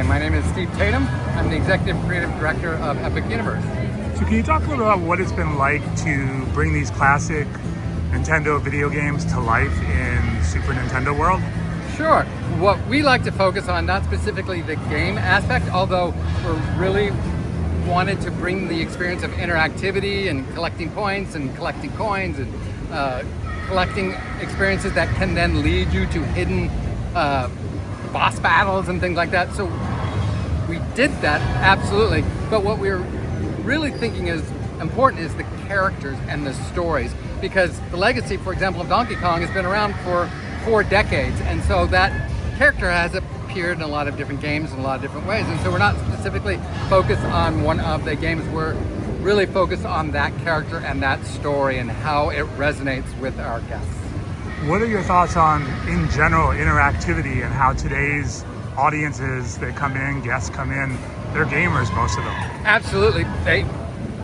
Hi, my name is Steve Tatham. I'm the Executive Creative Director of Epic Universe. So can you talk a little about what it's been like to bring these classic Nintendo video games to life in Super Nintendo world? Sure. What we like to focus on, not specifically the game aspect, although we're really wanted to bring the experience of interactivity and collecting points and collecting coins and collecting experiences that can then lead you to hidden boss battles and things like that. So we did that, absolutely. But what we're really thinking is important is the characters and the stories, because the legacy, for example, of Donkey Kong has been around for 4 decades, and so that character has appeared in a lot of different games in a lot of different ways. And so we're not specifically focused on one of the games, we're really focused on that character and that story and how it resonates with our guests. What are your thoughts on, in general, interactivity and how today's audiences that come in, guests come in, they're gamers, most of them? Absolutely.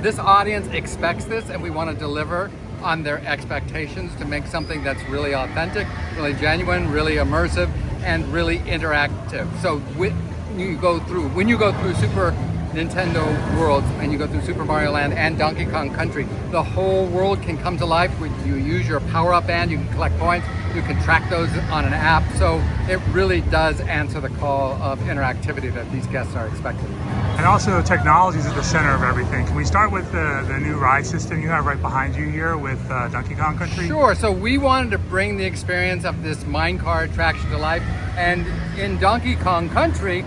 This audience expects this, and we want to deliver on their expectations to make something that's really authentic, really genuine, really immersive, and really interactive. So when you go through Super Nintendo worlds and you go through Super Mario Land and Donkey Kong Country, the whole world can come to life when you use your power-up band. You can collect points, you can track those on an app, so it really does answer the call of interactivity that these guests are expecting. And also, technology is at the center of everything. Can we start with the new ride system you have right behind you here with Donkey Kong Country? Sure. So we wanted to bring the experience of this minecart attraction to life, and in Donkey Kong Country,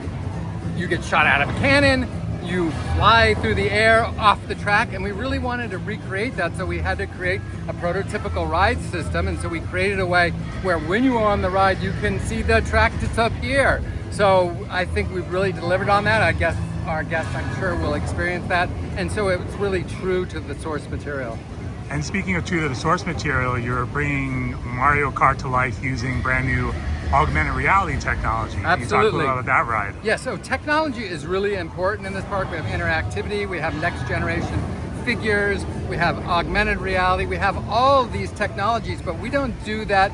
you get shot out of a cannon, you fly through the air off the track, and we really wanted to recreate that, so we had to create a prototypical ride system. And so we created a way where when you are on the ride, you can see the track disappear. So I think we've really delivered on that. I guess our guests, I'm sure, will experience that. And so it's really true to the source material. And speaking of true to the source material, you're bringing Mario Kart to life using brand new augmented reality technology. Absolutely. Can you talk a little about that ride? Yeah, so technology is really important in this park. We have interactivity, we have next generation figures, we have augmented reality, we have all of these technologies, but we don't do that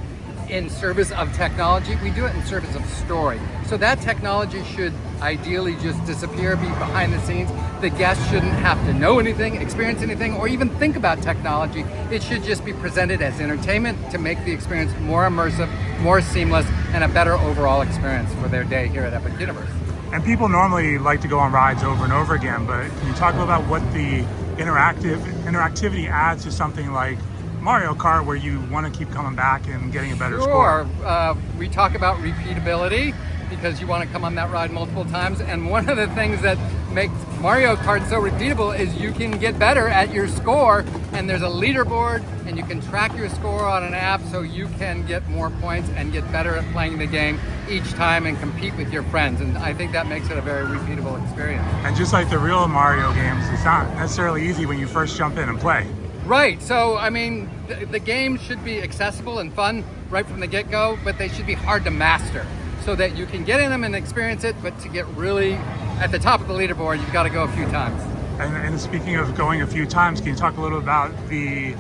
in service of technology, we do it in service of story. So that technology should ideally just disappear, be behind the scenes. The guests shouldn't have to know anything, experience anything, or even think about technology. It should just be presented as entertainment to make the experience more immersive, more seamless, and a better overall experience for their day here at Epic Universe. And people normally like to go on rides over and over again, but can you talk about what the interactivity adds to something like Mario Kart, where you want to keep coming back and getting a better score? Sure. We talk about repeatability because you want to come on that ride multiple times. And one of the things that makes Mario Kart so repeatable is you can get better at your score. And there's a leaderboard, and you can track your score on an app so you can get more points and get better at playing the game each time and compete with your friends. And I think that makes it a very repeatable experience. And just like the real Mario games, it's not necessarily easy when you first jump in and play. Right, so I mean, the games should be accessible and fun right from the get-go, but they should be hard to master so that you can get in them and experience it, but to get really at the top of the leaderboard, you've got to go a few times. And speaking of going a few times, can you talk a little about the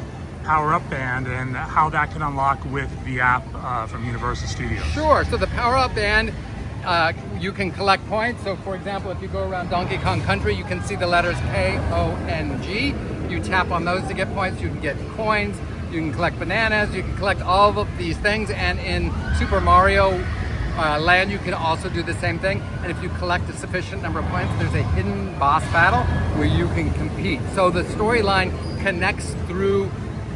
power-up band and how that can unlock with the app from Universal Studios? Sure, so the power-up band, you can collect points. So for example, if you go around Donkey Kong Country, you can see the letters K-O-N-G. You tap on those to get points, you can get coins, you can collect bananas, you can collect all of these things. And in Super Mario Land, you can also do the same thing. And if you collect a sufficient number of points, there's a hidden boss battle where you can compete. So the storyline connects through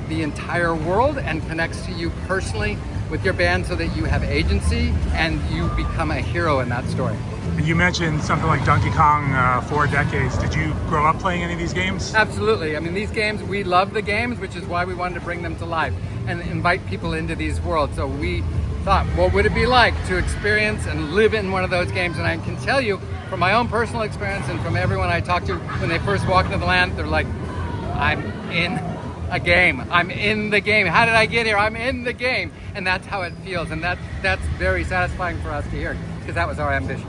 the entire world and connects to you personally with your band so that you have agency and you become a hero in that story. And you mentioned something like Donkey Kong 4 decades. Did you grow up playing any of these games? Absolutely. I mean, these games, we love the games, which is why we wanted to bring them to life and invite people into these worlds. So we thought, what would it be like to experience and live in one of those games? And I can tell you from my own personal experience and from everyone I talk to, when they first walk into the land, they're like, I'm in a game. I'm in the game. How did I get here? I'm in the game. And that's how it feels. And that's very satisfying for us to hear, because that was our ambition.